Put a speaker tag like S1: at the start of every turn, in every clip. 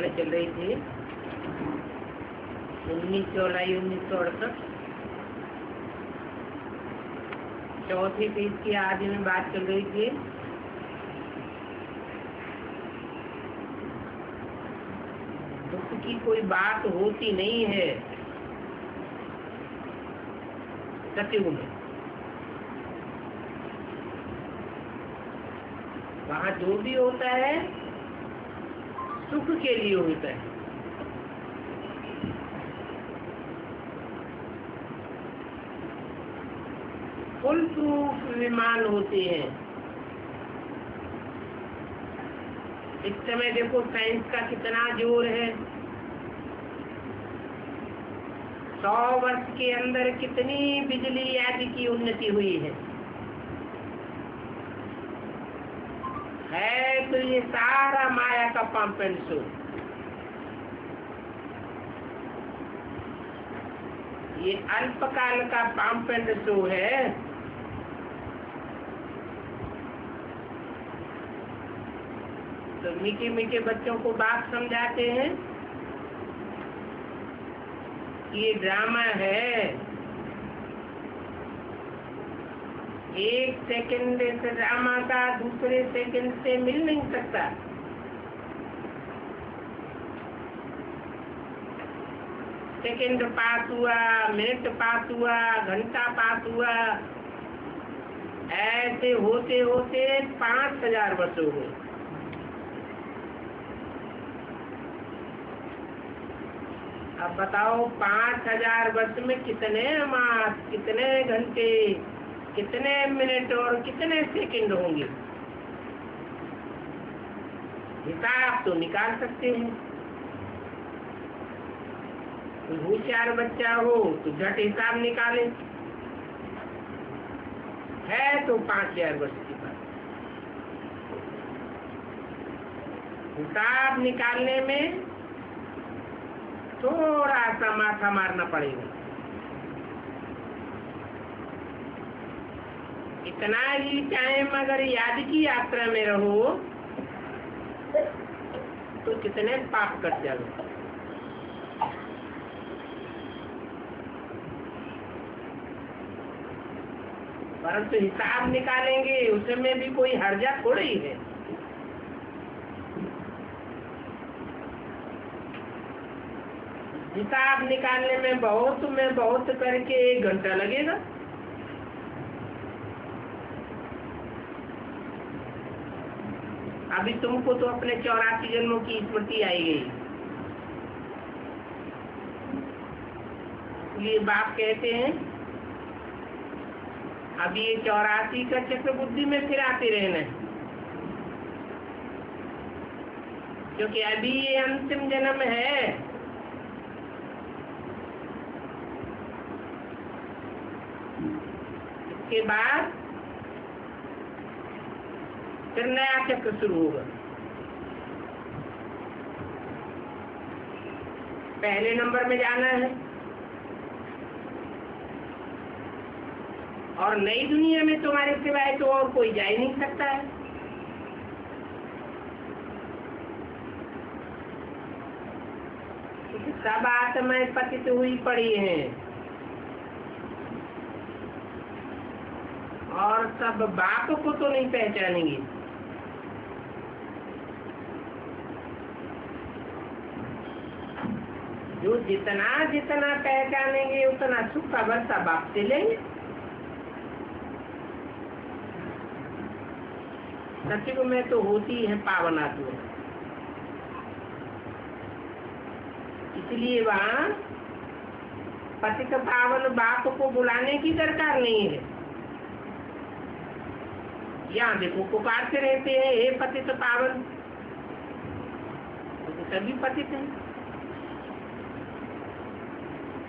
S1: पहले चल रही थी 19 जुलाई 1968। चौथी पेज की आज में बात चल रही थी दुख की कोई बात होती नहीं है सतयुग में। वहाँ जो भी होता है सुख के लिए होता है। फुल प्रूफ विमान होते हैं। इस समय देखो साइंस का कितना जोर है। 100 वर्ष के अंदर कितनी बिजली आदि की उन्नति हुई है तो ये सारा माया का पंप एंड शो। ये अल्पकाल का पंप एंड शो है। तो मीठे मीठे बच्चों को बात समझाते हैं ये ड्रामा है। 1 सेकंड इस ड्रामा का दूसरे सेकंड से मिल नहीं सकता। सेकंड पास हुआ, मिनट पास हुआ, घंटा पास हुआ, ऐसे होते होते 5000 वर्ष हो गए। अब बताओ 5000 वर्ष में कितने मास, कितने घंटे, कितने मिनट और कितने सेकंड होंगे। हिसाब तो निकाल सकते हैं। होशियार बच्चा हो तो झट हिसाब निकाले। है तो 5000 वर्ष की बात। हिसाब निकालने में थोड़ा सा माथा मारना पड़ेगा। इतना ही टाइम अगर याद की यात्रा में रहो तो कितने पाप कट जाओगे। परंतु हिसाब निकालेंगे उसमें भी कोई हर्जा थोड़ी है। हिसाब निकालने में बहुत करके 1 घंटा लगेगा। अभी तुमको तो अपने 84 जन्मों की स्मृति आई गई। इसलिए बाप कहते हैं अब ये 84 का चक्र बुद्धि में फिर आते रहना है, क्योंकि अभी ये अंतिम जन्म है। इसके बाद फिर नया चक्र शुरू होगा। पहले नंबर में जाना है और नई दुनिया में तुम्हारे सिवाय तो और कोई जा ही नहीं सकता है। क्योंकि सब आत्माएं पतित हुई पड़ी हैं और सब बाप को तो नहीं पहचानेंगी। जो जितना जितना पहचानेंगे उतना सुख का वर्षा बाप से लेंगे। सचिव में तो होती है पावन आत्मा, इसलिए वहाँ पतित पावन बाप को बुलाने की दरकार नहीं है। यहाँ देखो पुकारते रहते हैं हे पतित पावन, तो सभी पतित हैं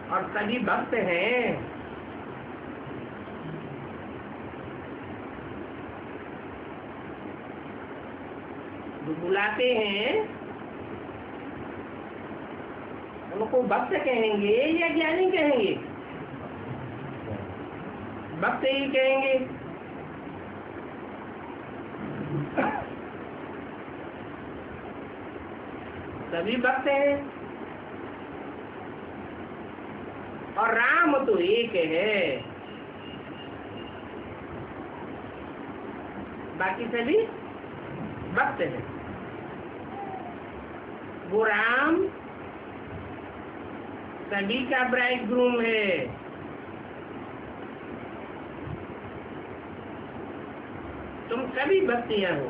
S1: और सभी भक्त हैं। जो बुलाते हैं उनको भक्त कहेंगे या ज्ञानी कहेंगे? भक्त ही कहेंगे। सभी भक्त हैं, और राम तो एक है, बाकी सभी भक्त हैं। वो राम सभी का ब्राइड ग्रूम है। तुम सभी भक्तियां हो,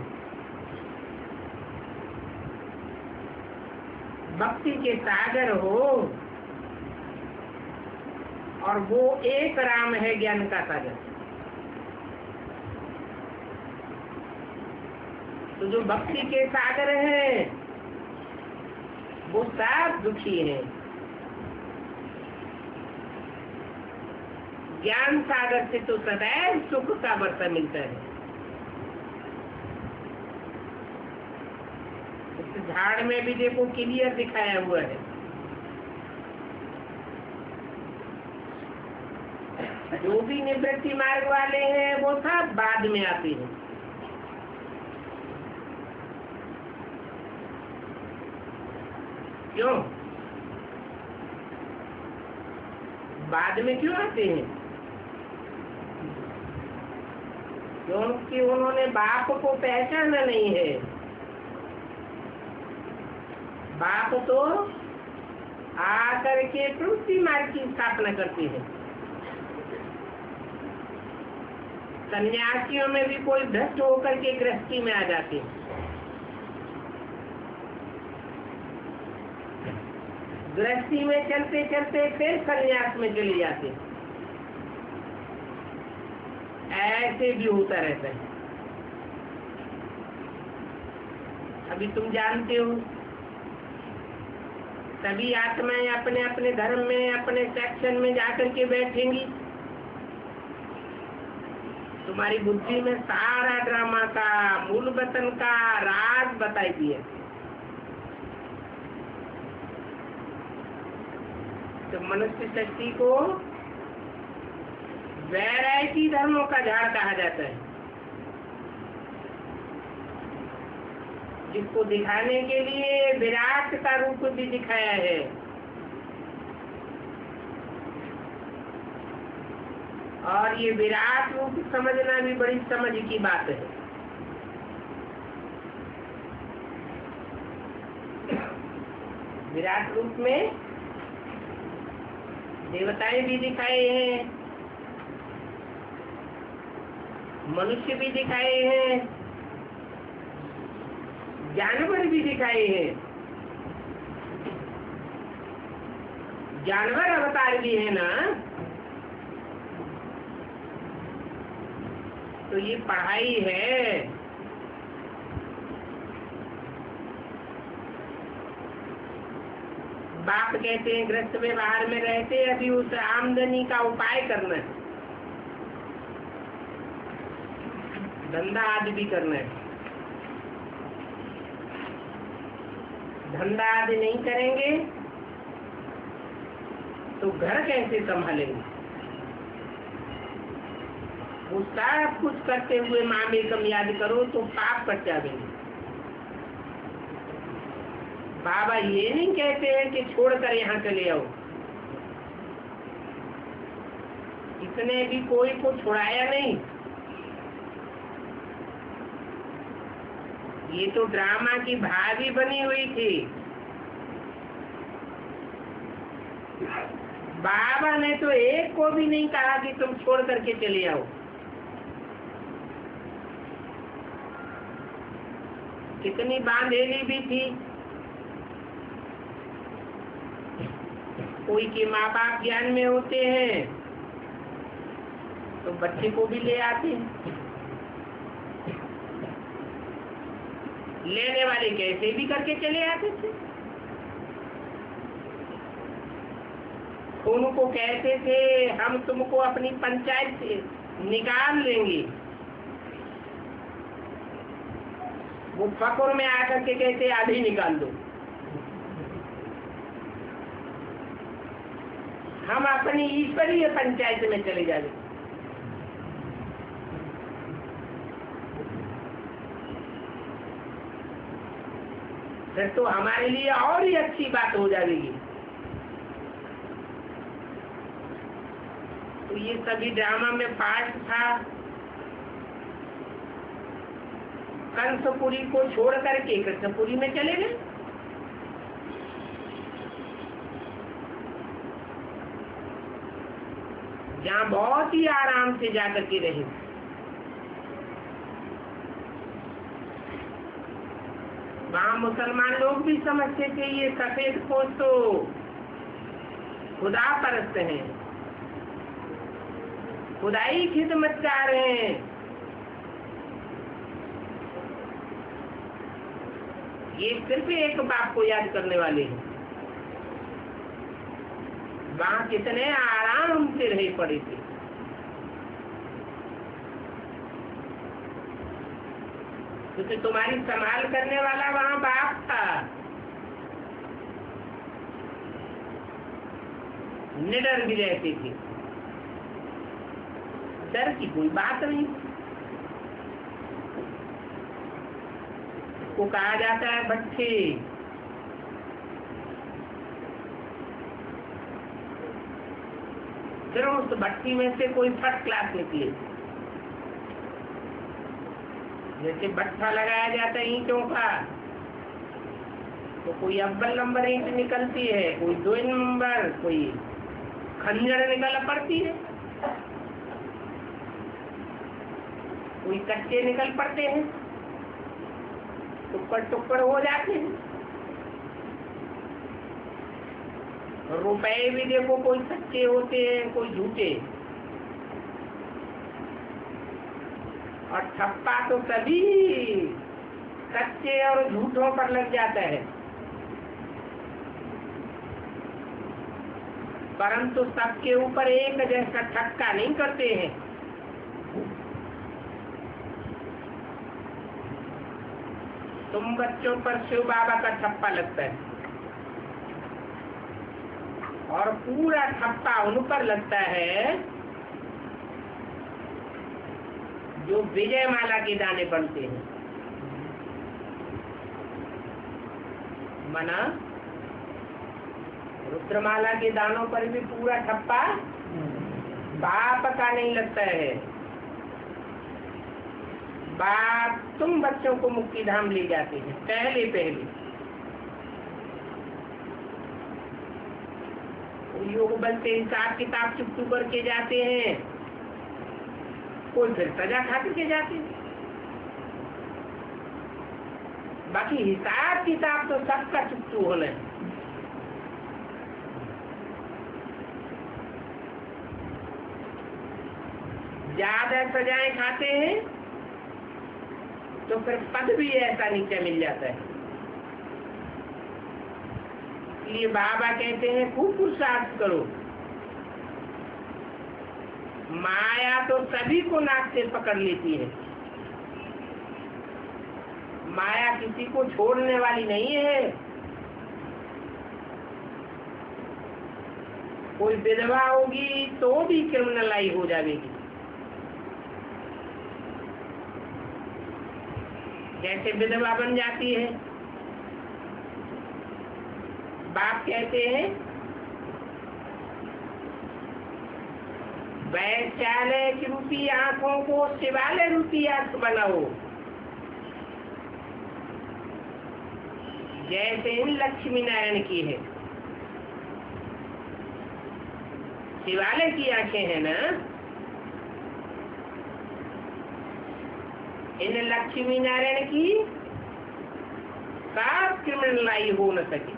S1: भक्ति के सागर हो, और वो एक राम है ज्ञान का सागर। तो जो भक्ति के सागर हैं वो सब दुखी हैं। ज्ञान सागर से तो सदैव सुख का वर्षा मिलता है। इस झाड़ में भी देखो क्लियर दिखाया हुआ है। जो भी निवृत्ति मार्ग वाले हैं वो सब बाद में आते हैं। क्यों बाद में क्यों आते हैं? क्योंकि उन्होंने बाप को पहचाना नहीं है। बाप तो आकर के प्रवृत्ति मार्ग की स्थापना करते हैं। सन्यासियों में भी कोई भ्रष्ट होकर के गृहस्थी में आ जाते हैं। गृहस्थी में चलते चलते फिर सन्यास में चले जाते हैं। ऐसे भी होता रहता है। अभी तुम जानते हो सभी आत्माएं अपने अपने धर्म में अपने सेक्शन में जाकर के बैठेंगी। तुम्हारी बुद्धि में सारा ड्रामा का मूल वतन का राज बताई दिए। तो मनुष्य शक्ति को वैरायटी धर्मों का झाड़ कहा जाता है, जिसको दिखाने के लिए विराट का रूप भी दिखाया है। और ये विराट रूप समझना भी बड़ी समझ की बात है। विराट रूप में देवताएं भी दिखाए हैं, मनुष्य भी दिखाए हैं, जानवर भी दिखाए हैं। जानवर अवतार भी है ना। तो ये पढ़ाई है। बाप कहते हैं गृहस्थ में बाहर में रहते अभी उस आमदनी का उपाय करना है, धंधा आदि भी करना है। धंधा आदि नहीं करेंगे तो घर कैसे संभालेंगे? वो सब कुछ करते हुए मामेकम याद करो तो पाप कर जाएंगे। बाबा ये नहीं कहते हैं कि छोड़कर यहाँ चले आओ। इसने भी कोई को छुड़ाया नहीं। ये तो ड्रामा की भाभी बनी हुई थी। बाबा ने तो एक को भी नहीं कहा कि तुम छोड़ करके चले आओ। कितनी बांधेली भी थी। कोई के माँ बाप ज्ञान में होते हैं तो बच्चे को भी ले आते हैं। लेने वाले कैसे भी करके चले आते थे। उनको कहते थे हम तुमको अपनी पंचायत से निकाल लेंगे। वो फकुर में आकर के कहते आधी निकाल दो, हम अपनी ईश्वरीय पंचायत में चले जाएंगे। फिर तो हमारे लिए और ही अच्छी बात हो जाएगी। तो ये सभी ड्रामा में पार्ट था। कंसपुरी को छोड़ करके कृष्णपुरी में चले गए। जहाँ बहुत ही आराम से जाकर के रहे। वहाँ मुसलमान लोग भी समझते थे ये सफेद पोश तो खुदा परस्त हैं, खुदाई खिदमतगार हैं। ये सिर्फ एक बाप को याद करने वाले हैं। वहाँ कितने आराम से रह पड़े थे। क्योंकि तुम्हारी संभाल करने वाला वहाँ बाप था। निडर भी रहते थे, डर की कोई बात नहीं। को कहा जाता है बच्चे। फिर उस भट्टी में से कोई फर्स्ट क्लास निकले। जैसे भट्ठा लगाया जाता है ईंटों का, तो कोई अव्वल नंबर ईंट निकलती है, कोई 2 नंबर, कोई खंजर निकल पड़ती है, कोई कच्चे निकल पड़ते हैं, टुकड़ टुकड़ हो जाते हैं। रुपए भी देखो, कोई सच्चे होते हैं, कोई झूठे। और ठप्पा तो सभी सच्चे और झूठों पर लग जाता है। परंतु सबके ऊपर एक जैसा ठक्का नहीं करते हैं। तुम बच्चों पर शिव बाबा का ठप्पा लगता है और पूरा ठप्पा उन पर लगता है जो विजय माला के दाने बनते हैं। मना रुद्रमाला के दानों पर भी पूरा ठप्पा बाप का नहीं लगता है। बाप तुम बच्चों को मुक्ति धाम ले जाते हैं पहले पहले। योग बल से हिसाब किताब चुप्पू करके जाते हैं, कोई फिर सजा खा के जाते हैं। बाकी हिसाब किताब तो सबका चुप्पू होना है। ज्यादा सजाएं खाते हैं तो फिर पद भी ऐसा नीचे मिल जाता है। इसलिए बाबा कहते हैं खूब पुरुषार्थ करो। माया तो सभी को नाक से पकड़ लेती है। माया किसी को छोड़ने वाली नहीं है। कोई विधवा होगी तो भी क्रिमिनलाई हो जाएगी। जैसे विधवा बन जाती है, बाप कहते हैं वैश्यालय की रूपी आंखों को शिवालय रूपी आंख बनाओ। जैसे इन लक्ष्मी नारायण की है, शिवालय की आंखें हैं ना, इन लक्ष्मी नारायण की साफ क्रिमिनलाई हो न सके।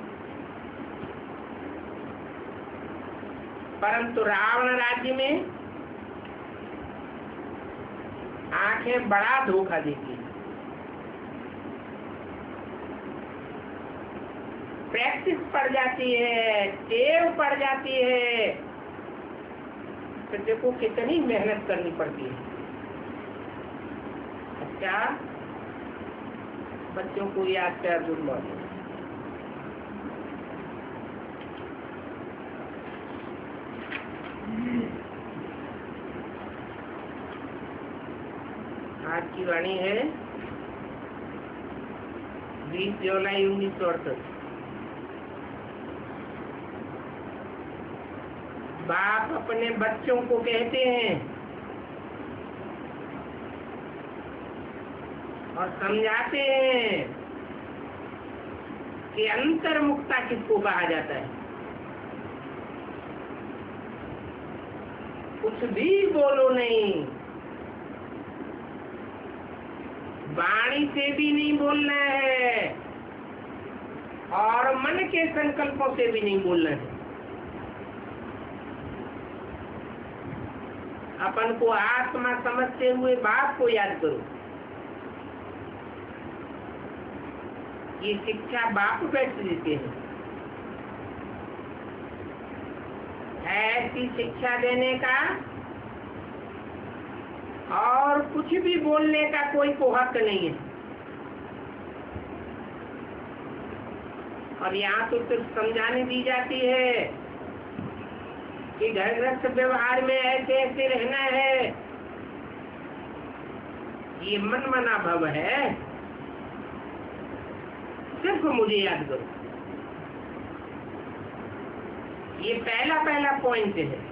S1: परंतु रावण राज्य में आंखें बड़ा धोखा देती है। प्रैक्टिस पड़ जाती है, टेव पड़ जाती है, तो देखो कितनी मेहनत करनी पड़ती है। अच्छा, बच्चों को याद कर गुड मॉर्निंग। आज की वाणी है 20 जुलाई 1968। बाप अपने बच्चों को कहते हैं और समझाते हैं कि अंतर्मुखता किसको कहा जाता है। कुछ भी बोलो नहीं, वाणी से भी नहीं बोलना है और मन के संकल्पों से भी नहीं बोलना है। अपन को आत्मा समझते हुए बाप को याद करो। ये शिक्षा बाप बैठ देते हैं। ऐसी शिक्षा देने का और कुछ भी बोलने का कोई को हक नहीं है। और यहाँ तो सिर्फ समझाने दी जाती है कि घर गृहस्थ व्यवहार में ऐसे ऐसे रहना है। ये मनमना भव है। सिर्फ मुझे याद करो। ये पहला पॉइंट है।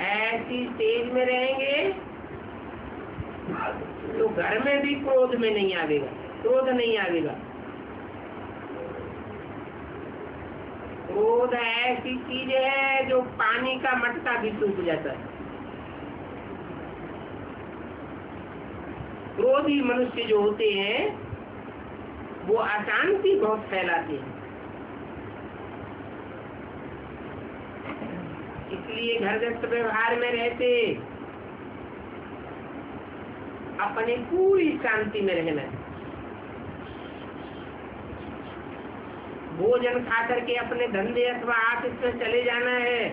S1: ऐसी स्टेज में रहेंगे तो घर में भी क्रोध में नहीं आवेगा, क्रोध नहीं आवेगा। क्रोध ऐसी चीज है जो पानी का मटका भी सूख जाता है। क्रोधी मनुष्य जो होते हैं वो अशांति बहुत फैलाते हैं। इसलिए घर गृहस्थ व्यवहार में रहते अपने पूरी शांति में रहना है। भोजन खा करके अपने धंधे अथवा ऑफिस में चले जाना है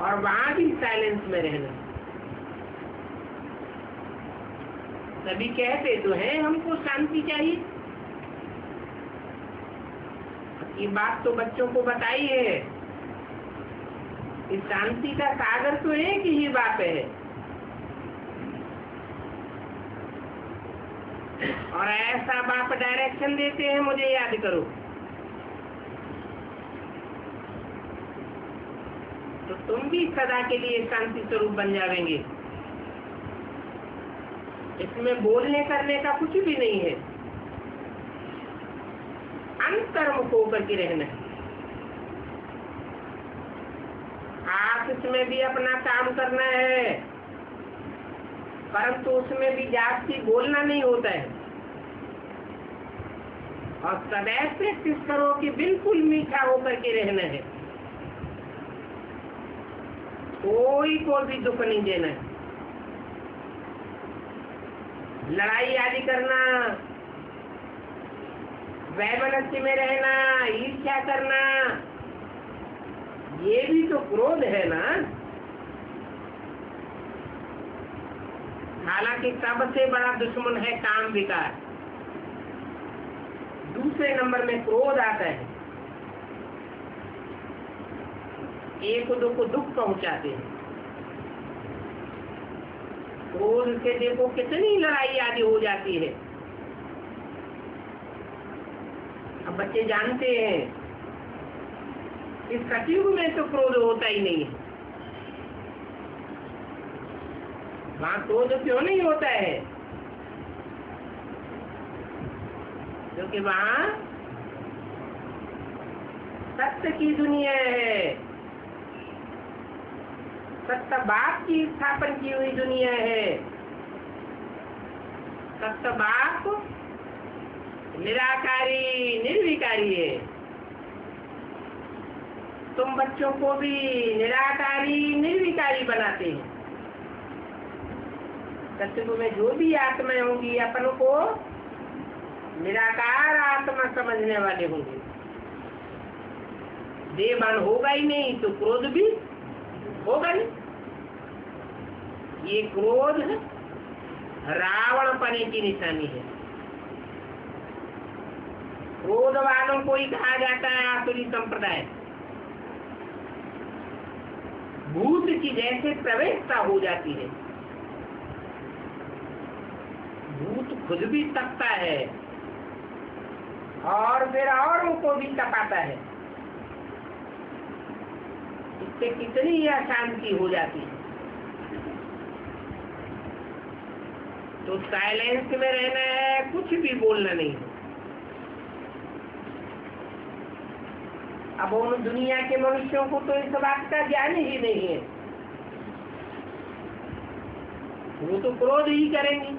S1: और वहां भी साइलेंस में रहना है। सभी कहते तो हैं हमको शांति चाहिए। ये बात तो बच्चों को बताई है। इस शांति का सागर तो एक ही बात है। और ऐसा बाप डायरेक्शन देते हैं, मुझे याद करो। तो तुम भी सदा के लिए शांति स्वरूप बन जाएंगे। इसमें बोलने करने का कुछ भी नहीं है। अंतर्मुख होकर के रहना है। आप इसमें भी अपना काम करना है, परंतु उसमें भी जाति बोलना नहीं होता है। और सदैव प्रैक्टिस करो कि बिल्कुल मीठा होकर के रहना है। कोई को भी दुख नहीं देना है। लड़ाई आदि करना, वैमनस्य में रहना, ईर्ष्या करना, ये भी तो क्रोध है ना। हालांकि सबसे बड़ा दुश्मन है काम विकार। दूसरे नंबर में क्रोध आता है। एक दो को दुख पहुंचाते हैं। क्रोध से देखो कितनी लड़ाई आदि हो जाती है। अब बच्चे जानते हैं इस सतयुग में तो क्रोध होता ही नहीं है। वहां क्रोध क्यों नहीं होता है? क्योंकि वहां सत्य की दुनिया है। सत्य बाप की स्थापन की हुई दुनिया है। सत्य बाप निराकारी निर्विकारी है। तुम बच्चों को भी निराकारी निर्विकारी बनाते हैं। सत्युग में जो भी आत्माएं होंगी अपन को निराकार आत्मा समझने वाले होंगे। देवान होगा ही नहीं तो क्रोध भी होगा नहीं। ये क्रोध रावण पने की निशानी है। क्रोध वालों को ही कहा जाता है आसुरी संप्रदाय। भूत की जैसे प्रवेशता हो जाती है। खुद भी तपता है और फिर औरों को भी तपाता है। इससे कितनी अशांति हो जाती है। तो साइलेंस में रहना है, कुछ भी बोलना नहीं है। अब उन दुनिया के मनुष्यों को तो इस बात का ज्ञान ही नहीं है, वो तो क्रोध ही करेंगे।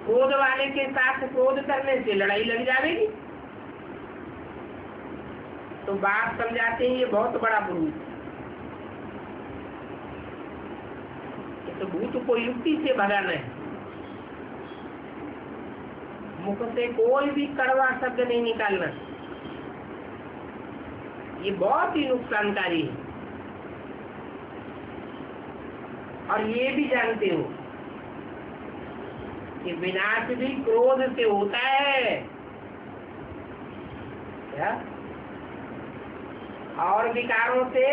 S1: क्रोध वाले के साथ क्रोध करने से लड़ाई लग जाएगी। तो बात समझाते हैं ये बहुत बड़ा भूत। तो भूत को युक्ति से भगाना है। मुख से कोई भी कड़वा शब्द नहीं निकालना। ये बहुत ही नुकसानकारी है। और ये भी जानते हो कि विनाश भी क्रोध से होता है क्या? और विकारों से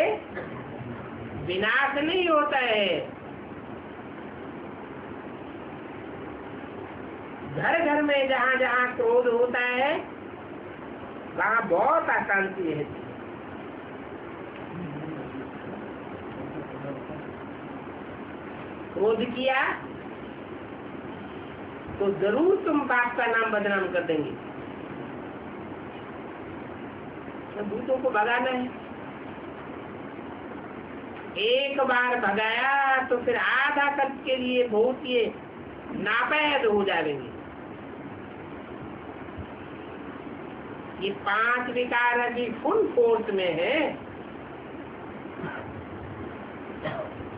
S1: विनाश नहीं होता है। घर घर में जहाँ जहाँ क्रोध होता है वहाँ बहुत अशांति है। क्रोध किया तो जरूर तुम बाप का नाम बदनाम कर देंगे। तो भूतों को भगाना है। एक बार भगाया तो फिर आधा कल्प के लिए बहुत ये नापैद हो जाएंगे। ये 5 विकार अभी फुल फोर्स में है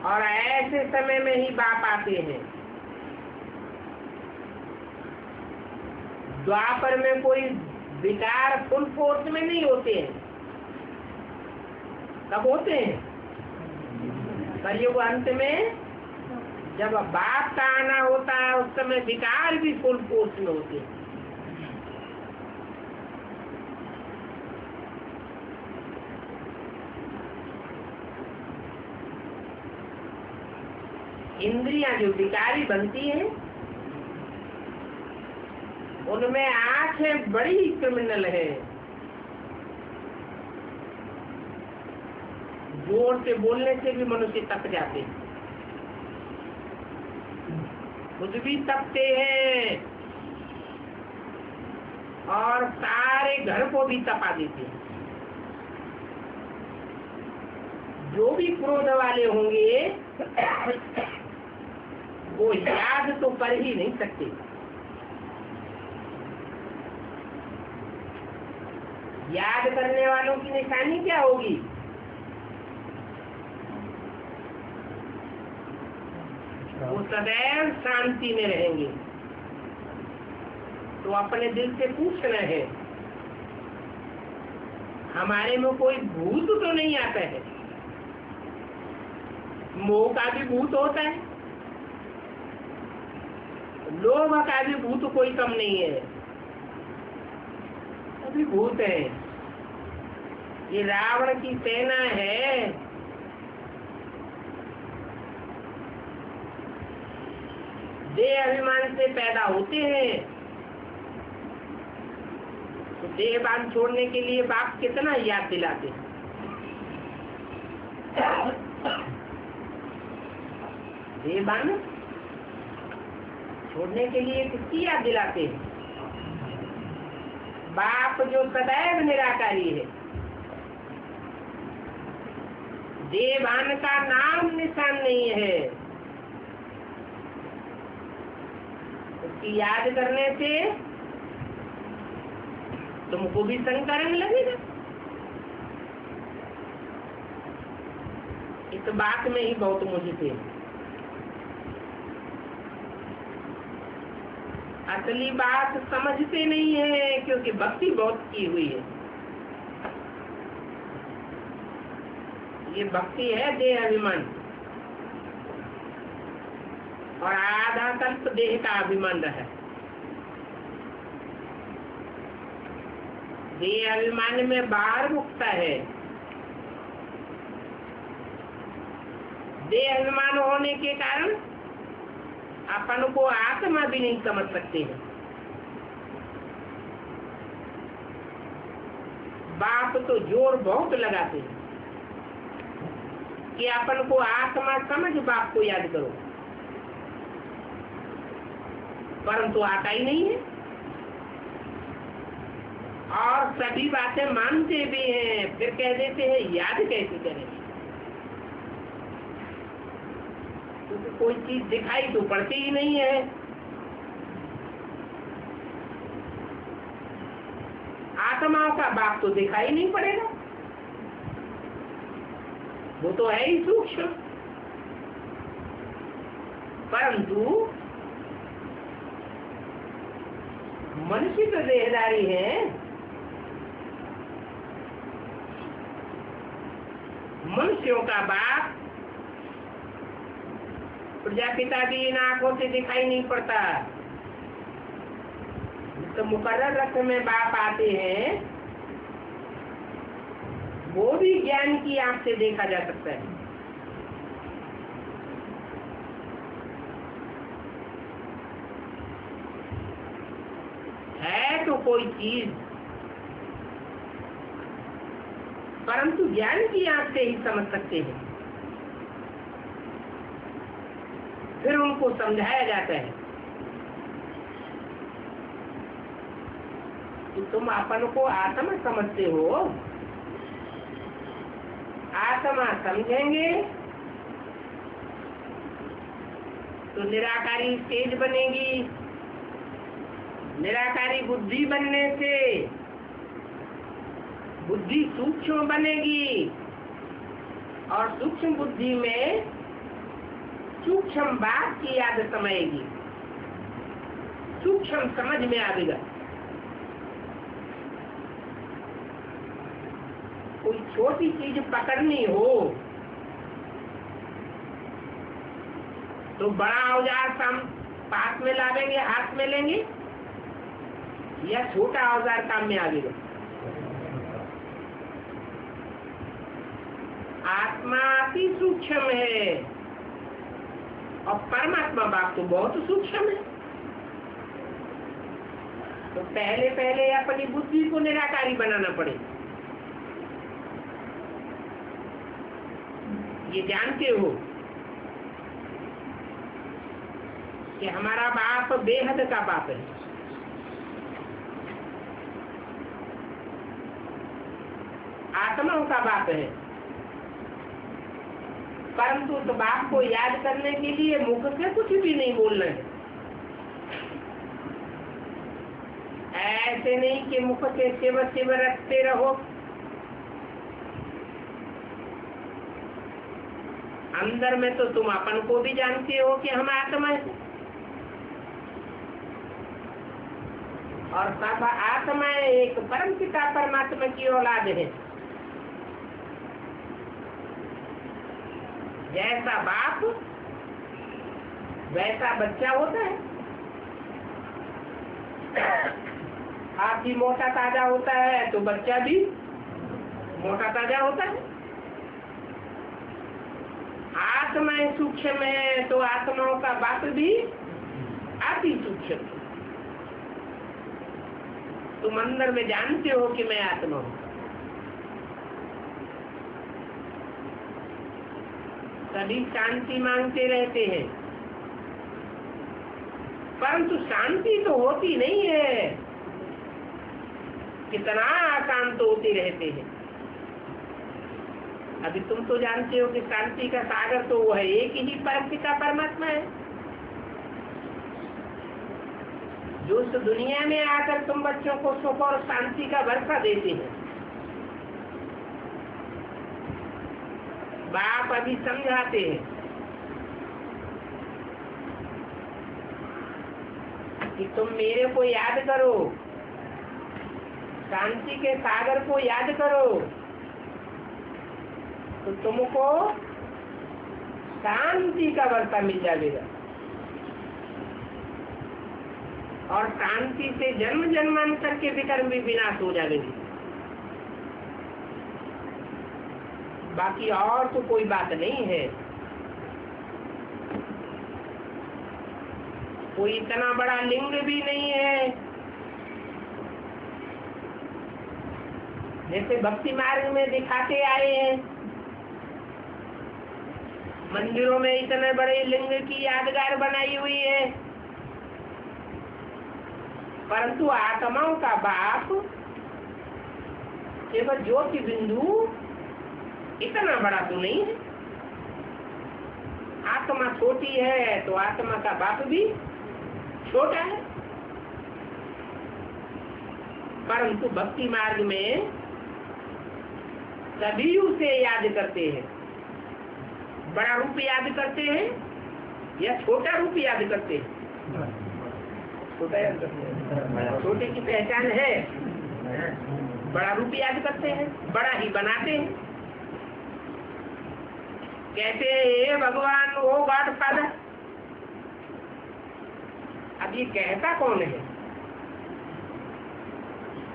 S1: और ऐसे समय में ही बाप आते हैं। द्वापर में कोई विकार फुल फोर्स में नहीं होते हैं। कब होते हैं? कलयुग अंत में जब बाप का आना होता है उस समय विकार भी फुल फोर्स में होते हैं। इंद्रियां जो विकारी बनती हैं उनमें आंखें बड़ी क्रिमिनल है। जोर से बोलने से भी मनुष्य तप जाते हैं, खुद भी तपते हैं और सारे घर को भी तपा देते हैं। जो भी क्रोध वाले होंगे वो याद तो कर ही नहीं सकते। याद करने वालों की निशानी क्या होगी? वो सदैव शांति में रहेंगे। तो अपने दिल से पूछना है हमारे में कोई भूत तो नहीं आता है? मोह का भी भूत होता है, लोभ का भी भूत कोई कम नहीं है, सभी भूत है। ये रावण की सेना है। देह अभिमान से पैदा होते हैं तो देहभान छोड़ने के लिए बाप कितना याद दिलाते हैं। देहभान छोड़ने के लिए किसकी याद दिलाते हैं? बाप जो सदैव निराकारी है। देहभान का नाम निशान नहीं है। उसकी याद करने से तुमको भी शंका करने लगेगा। इस बात में ही बहुत मुझे थे। असली बात समझते नहीं है क्योंकि भक्ति बहुत की हुई है। ये भक्ति है देह अभिमान और आधा कल्प देह का अभिमान रहा है। देह अभिमान में बाहर मुक्ता है। देह अभिमान होने के कारण अपन को आत्मा भी नहीं समझ सकते हैं। बाप तो जोर बहुत लगाते हैं कि अपन को आत्मा समझ बाप को याद करो, परंतु आता ही नहीं है। और सभी बातें मानते भी हैं, फिर कह देते हैं याद कैसे करें, क्योंकि कोई चीज दिखाई तो पड़ती ही नहीं है। आत्मा का बाप तो दिखाई नहीं पड़ेगा, वो तो है ही सूक्ष्म। परंतु मनुष्य तो देहधारी है, मनुष्यों का बाप प्रजापिता की इन आंखों से दिखाई नहीं पड़ता। तो मुकर्रर रथ में बाप आते हैं, वो भी ज्ञान की आंख से देखा जा सकता है तो कोई चीज, परंतु ज्ञान की आंख से ही समझ सकते हैं। फिर उनको समझाया जाता है कि तुम अपन को आत्मा समझते हो, आत्मा समझेंगे तो निराकारी तेज बनेगी। निराकारी बुद्धि बनने से बुद्धि सूक्ष्म बनेगी, और सूक्ष्म बुद्धि में सूक्ष्म बात की याद समाएगी, सूक्ष्म समझ में आएगा। कोई छोटी चीज पकड़नी हो तो बड़ा औजार पास में लावेंगे, हाथ में लेंगे, या छोटा औजार काम में आएगा। आत्मा अति सूक्ष्म है और परमात्मा बाप तो बहुत सूक्ष्म है। तो पहले पहले अपनी बुद्धि को निराकारी बनाना पड़े। ये जानते हो कि हमारा बाप बेहद का बाप है। आत्माओं का बाप है, परंतु तो बाप को याद करने के लिए मुख से कुछ भी नहीं बोलना है। ऐसे नहीं कि मुख से शिव शिव रखते रहो, अंदर में तो तुम अपन को भी जानते हो कि हम आत्मा है, और सब आत्मा एक परम पिता परमात्मा की औलाद है। जैसा बाप वैसा बच्चा होता है। हाथी मोटा ताजा होता है तो बच्चा भी मोटा ताजा होता है। आत्माएं सूक्ष्म है तो आत्माओं का बाप भी अति सूक्ष्म। तुम अंदर में जानते हो कि मैं आत्मा हूं, सभी शांति मांगते रहते हैं, परंतु शांति तो होती नहीं है। कितना अशांत होते रहते हैं। अभी तुम तो जानते हो कि शांति का सागर तो वो है, एक ही परम पिता परमात्मा है। जो इस दुनिया में आकर तुम बच्चों को सुख और शांति का वर्षा देते हैं, बाप अभी समझाते हैं कि तुम मेरे को याद करो, शांति के सागर को याद करो, तो तुमको शांति का वर्षा मिल जाएगा। और शांति से जन्म जन्मांतर के विकर्म भी विनाश हो जाएगी। बाकी और तो कोई बात नहीं है। कोई इतना बड़ा लिंग भी नहीं है। जैसे भक्ति मार्ग में दिखाते आए हैं, मंदिरों में इतने बड़े लिंग की यादगार बनाई हुई है, परंतु आत्माओं का बाप केवल ज्योति बिंदु इतना बड़ा तो नहीं है। आत्मा छोटी है तो आत्मा का बाप भी छोटा है। परंतु भक्ति मार्ग में सभी उसे याद करते हैं। बड़ा रूप याद करते हैं या छोटा रूप याद करते हैं? छोटा याद करते हैं। छोटे की पहचान है, बड़ा रूप याद करते हैं, बड़ा ही बनाते हैं। कहते हैं भगवान ओ गॉड फादर। अब ये कहता कौन है?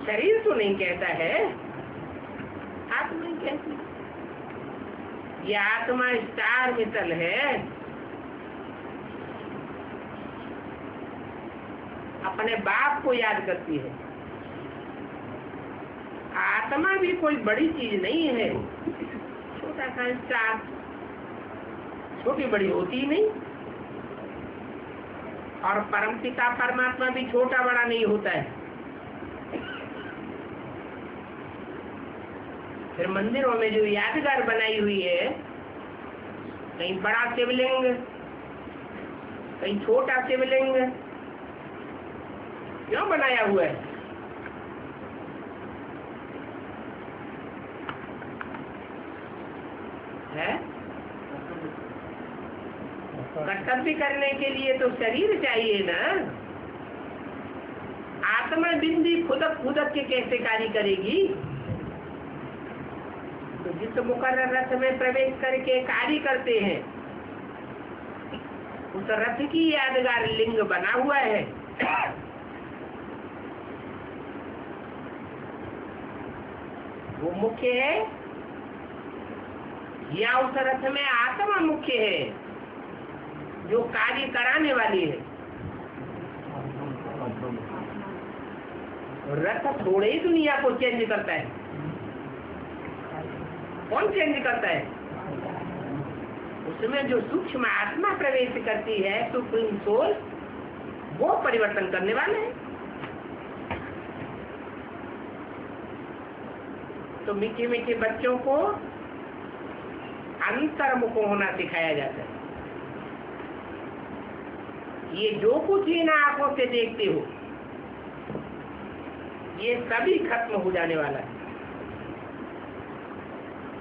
S1: शरीर तो नहीं कहता है, आत्मा ही कहती। ये आत्मा स्टार मितल है, अपने बाप को याद करती है। आत्मा भी कोई बड़ी चीज नहीं है, छोटा सा स्टार, छोटी बड़ी होती ही नहीं। और परमपिता परमात्मा भी छोटा बड़ा नहीं होता है। फिर मंदिरों में जो यादगार बनाई हुई है, कहीं बड़ा शिवलिंग, कहीं छोटा शिवलिंग, क्यों बनाया हुआ है? कर्तव्य करने के लिए तो शरीर चाहिए ना। आत्मा बिंदी खुदक खुदक के कैसे कार्य करेगी? तो जिस मुकर्रर रथ में प्रवेश करके कार्य करते हैं, उस रथ की यादगार लिंग बना हुआ है। वो मुख्य है या उस रथ में आत्मा मुख्य है जो कार्य कराने वाली है? रथ थोड़े ही दुनिया को चेंज करता है। कौन चेंज करता है? उसमें जो सूक्ष्म आत्मा प्रवेश करती है, सुप्रीम सोल, वो परिवर्तन करने वाले हैं। तो मीठे मीठे बच्चों को अंतर्मुख होना सिखाया जाता है। ये जो कुछ इन आंखों से देखते हो, ये सभी खत्म हो जाने वाला है।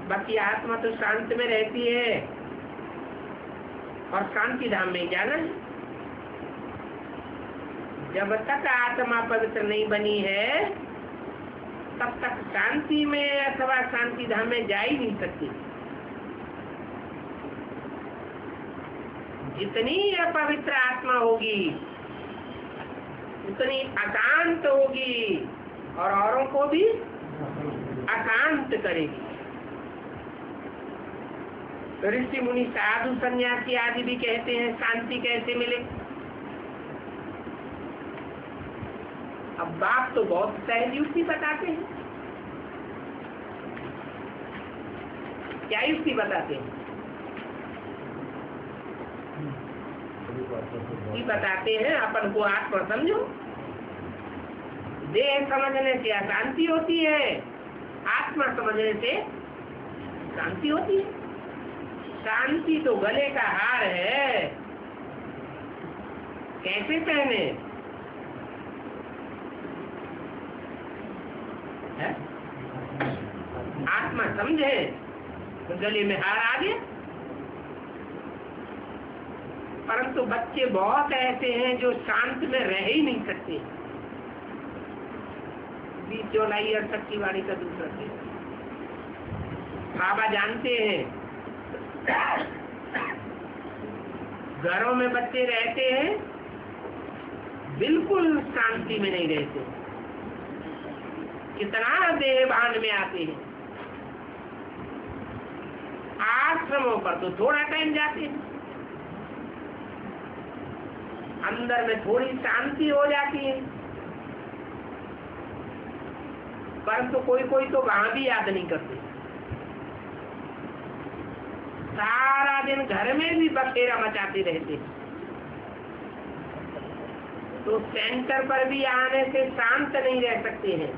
S1: बाकी आत्मा तो शांत में रहती है और शांति धाम में जाना है। जब तक आत्मा पवित्र नहीं बनी है, तब तक शांति में अथवा शांति धाम में जा ही नहीं सकती। जितनी अपवित्र आत्मा होगी, उतनी अशांत होगी और औरों को भी अशांत करेगी। ऋषि मुनि साधु सन्यासी आदि भी कहते हैं शांति कैसे मिले। अब बाप तो बहुत सहज युक्ति बताते हैं। क्या युक्ति बताते हैं? ये बताते हैं अपन को आत्मा समझो। देह समझने से अशांति होती है, आत्मा समझने से शांति होती है। शांति तो गले का हार है, कैसे पहने? है? आत्मा समझे तो गले में हार आ गया। परंतु बच्चे बहुत ऐसे हैं जो शांत में रह ही नहीं सकते। बीच चौलाई और शक्तिवाड़ी का दूसरा है। बाबा जानते हैं घरों में बच्चे रहते हैं, बिल्कुल शांति में नहीं रहते। कितना देहभान में आते हैं। आश्रमों पर तो थोड़ा टाइम जाते हैं, अंदर में थोड़ी शांति हो जाती है, परंतु कोई कोई तो वहां भी याद नहीं करते। सारा दिन घर में भी बखेरा मचाते रहते, तो सेंटर पर भी आने से शांत नहीं रह सकते हैं,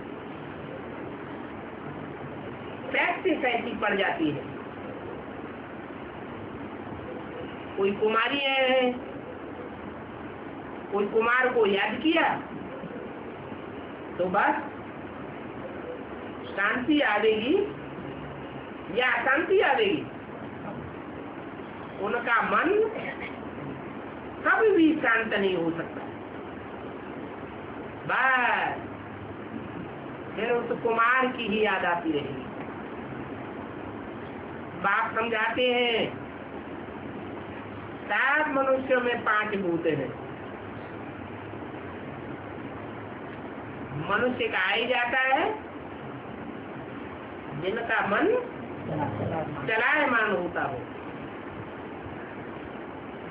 S1: प्रैक्टिस ऐसी पड़ जाती है। कोई कुमारी है, कोई कुमार को याद किया तो बस शांति आवेगी या अशांति आवेगी, उनका मन कभी भी शांत नहीं हो सकता। बस फिर उस कुमार की ही याद आती रहेगी। बाप समझाते हैं, सब मनुष्यों में 5 भूत हैं। मनुष्य का आ ही जाता है जिनका मन चलायमान होता हो।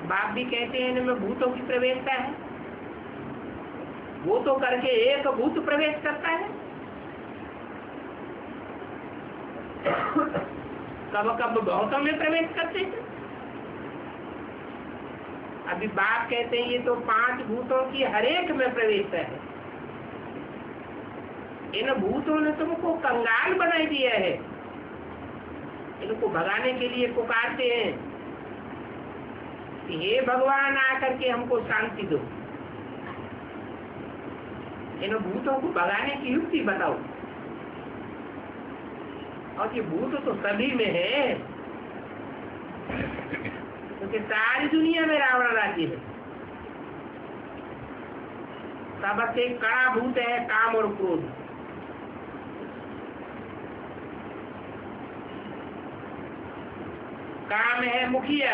S1: बाप भी कहते हैं इनमें भूतों की प्रवेशता है, वो तो करके एक भूत प्रवेश करता है। कब कब बहुतों में प्रवेश करते हैं। अभी बाप कहते हैं ये तो 5 भूतों की हर एक में प्रवेश है। इन भूतों ने तुमको कंगाल बनाई दिया है, इनको भगाने के लिए पुकारते हैं कि हे भगवान आकर के हमको शांति दो। इन भूतों को भगाने की युक्ति बताओ। और ये भूत तो सभी में है, क्योंकि सारी दुनिया में रावण राज्य है। सबसे कड़ा भूत है काम और क्रोध। काम है मुखिया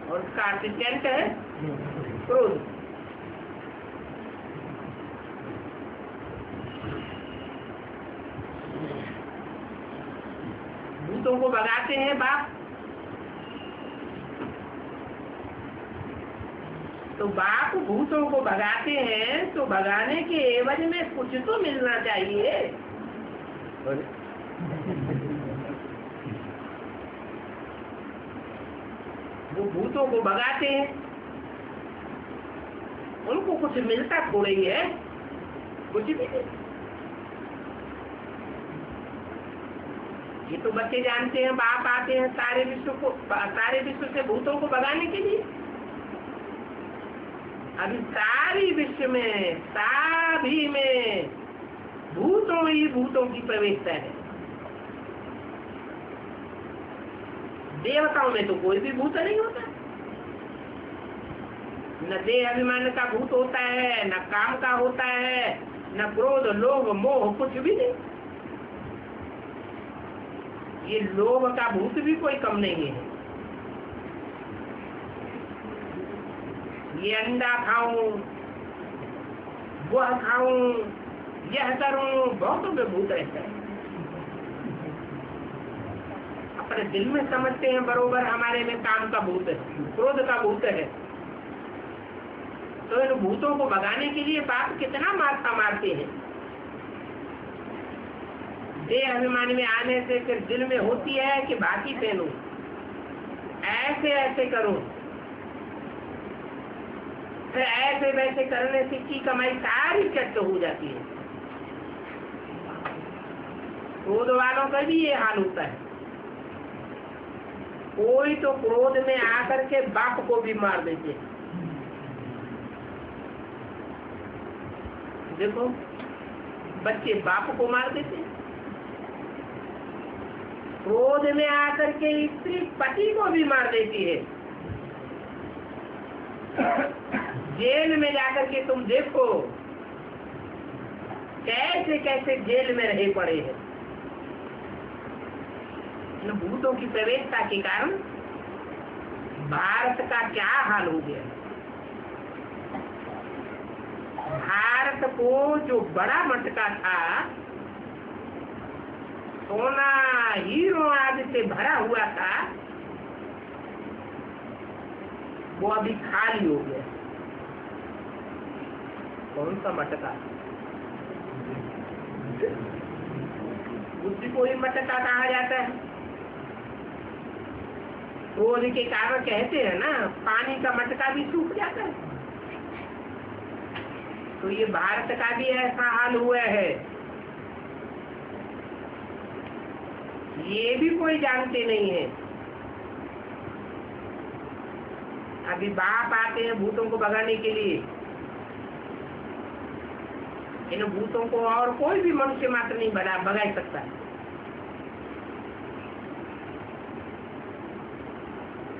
S1: और उसका असिस्टेंट है क्रोध। भूतों को भगाते हैं बाप, तो बाप भूतों को भगाते हैं तो भगाने के एवज में कुछ तो मिलना चाहिए। वो भूतों को भगाते हैं, उनको कुछ मिलता थोड़ा ही है, कुछ भी नहीं। ये तो बच्चे जानते हैं, बाप आते हैं सारे विश्व से भूतों को भगाने के लिए। अभी सारी विश्व में सभी में भूतों ही भूतों की प्रवेशता है। देवताओं में तो कोई भी भूत नहीं होता, न देह अभिमान का भूत होता है, न काम का होता है, न क्रोध लोभ मोह कुछ भी नहीं। ये लोभ का भूत भी कोई कम नहीं है। ये अंडा खाऊं, वह खाऊं, यह करूं, बहुतों में भूत रहता है। अपने दिल में समझते हैं बरोबर हमारे में काम का भूत है, क्रोध का भूत है। तो इन भूतों को भगाने के लिए बाप कितना माथा मारते हैं। देह अभिमान में आने से फिर दिल में होती है कि बाकी पहनूं, ऐसे ऐसे करूं, फिर ऐसे वैसे करने से की कमाई सारी चट हो जाती है। क्रोध वालों का भी ये हाल होता है। कोई तो क्रोध में आकर के बाप को भी मार देते हैं। देखो बच्चे बाप को मार देते हैं, क्रोध में आकर के स्त्री पति को भी मार देती है। जेल में जाकर के तुम देखो कैसे कैसे जेल में रहे पड़े हैं। इन भूतों की प्रवेशता के कारण भारत का क्या हाल हो गया। भारत को जो बड़ा मटका था, सोना हीरो आदि से भरा हुआ था, वो अभी खाली हो गया। कौन सा मटका? बुद्धि को ही मटका कहा जाता है। क्रोध के कारण कहते हैं ना, पानी का मटका भी सूख जाता है। तो ये भारत का भी ऐसा हाल हुआ है। ये भी कोई जानते नहीं है। अभी बाप आते हैं भूतों को भगाने के लिए। इन भूतों को और कोई भी मनुष्य मात्र नहीं भगा सकता।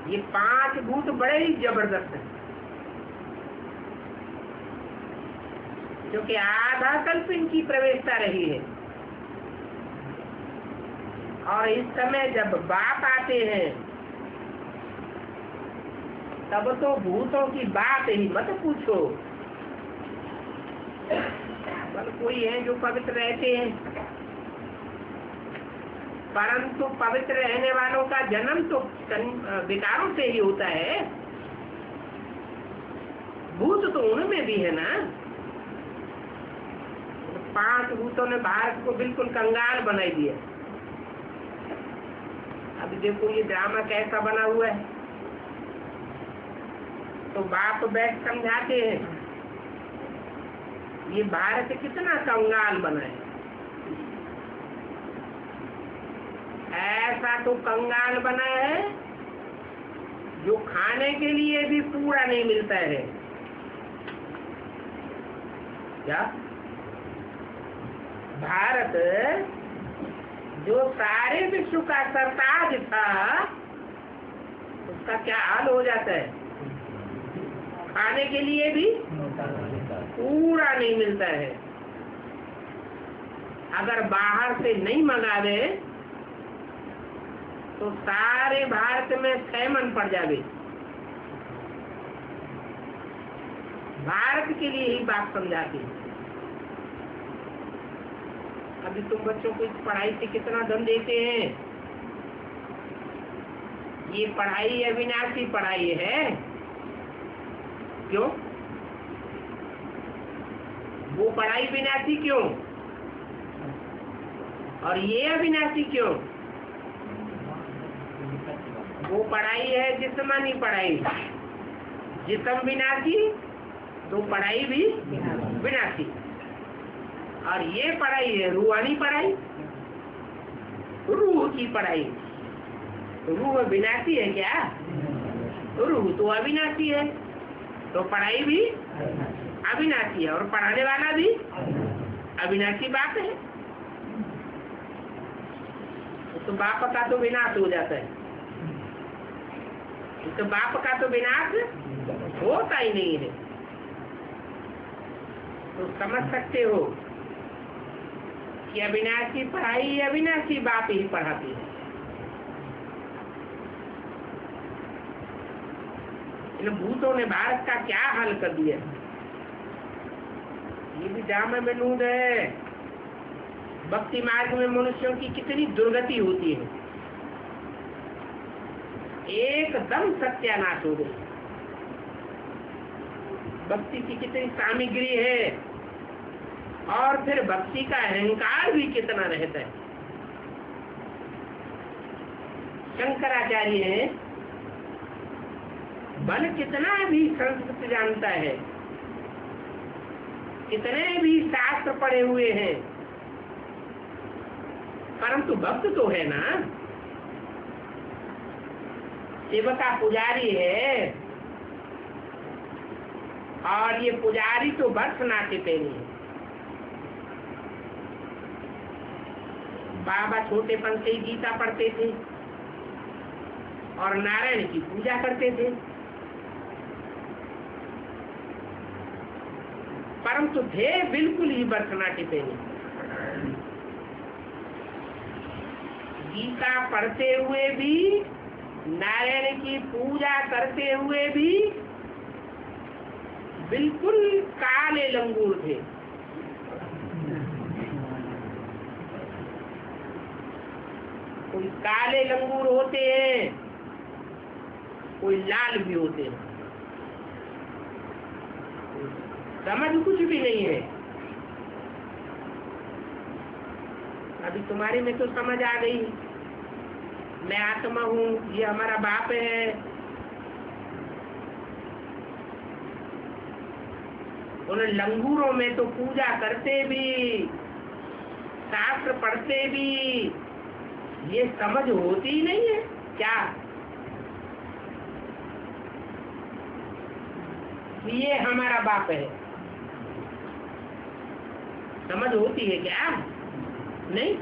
S1: ये 5 भूत बड़े ही जबरदस्त हैं, क्योंकि आधा कल्प इनकी प्रवेशता रही है। और इस समय जब बाप आते हैं तब तो भूतों की बात ही मत पूछो। बल कोई है जो पवित्र रहते हैं, परंतु पवित्र रहने वालों का जन्म तो विकारों से ही होता है। भूत तो उनमें भी है ना। 5 भूतों ने भारत को बिल्कुल कंगाल बनाई दिया। अभी देखो ये ड्रामा कैसा बना हुआ है। तो बाप बैठ समझाते हैं ये भारत कितना कंगाल बना है। ऐसा तो कंगाल बना है जो खाने के लिए भी पूरा नहीं मिलता है। क्या भारत जो सारे विश्व का सरताज था, उसका क्या हाल हो जाता है? खाने के लिए भी पूरा नहीं मिलता है। अगर बाहर से नहीं मंगावे तो सारे भारत में फैमन पड़ जावे। भारत के लिए ही बात समझाती। अभी तुम बच्चों को इस पढ़ाई से कितना धन देते हैं। ये पढ़ाई अविनाशी पढ़ाई है। क्यों? वो पढ़ाई विनाशी क्यों और ये अविनाशी क्यों? वो पढ़ाई है जिस्मानी पढ़ाई। जिस्म विनाशी तो पढ़ाई भी विनाशी। और ये पढ़ाई है रूहानी पढ़ाई, रूह की पढ़ाई। रूह विनाशी है क्या? रूह तो अविनाशी है। तो पढ़ाई भी अविनाशी है और पढ़ाने वाला भी अविनाशी बात है। तो बाप का तो विनाश हो जाता है। तो बाप का तो विनाश होता ही नहीं है। तो समझ सकते हो कि अविनाशी पढ़ाई अविनाशी बाप ही पढ़ाती है। इन भूतों ने भारत का क्या हाल कर दिया। ये भी ड्रामा में नूद है। भक्ति मार्ग में मनुष्यों की कितनी दुर्गति होती है। एकदम सत्यानाश हो गई। भक्ति की कितनी सामग्री है और फिर भक्ति का अहंकार भी कितना रहता है। शंकराचार्य है, बल कितना भी संस्कृत जानता है, कितने भी शास्त्र पढ़े हुए हैं, परंतु भक्त तो है ना। सेवका पुजारी है और ये पुजारी तो भर्तनाट्य प्रेमी है। बाबा छोटेपन से ही गीता पढ़ते थे और नारायण की पूजा करते थे, परंतु थे बिल्कुल ही भर्तनाट्य प्रेमी। गीता पढ़ते हुए भी, नारायण की पूजा करते हुए भी बिल्कुल काले लंगूर थे। कोई काले लंगूर होते हैं, कोई लाल भी होते हैं। समझ कुछ भी नहीं है। अभी तुम्हारी में तो समझ आ गई, मैं आत्मा हूँ, ये हमारा बाप है। उन लंगूरों में तो पूजा करते भी, शास्त्र पढ़ते भी, ये समझ होती ही नहीं है क्या ये हमारा बाप है? समझ होती है क्या? नहीं।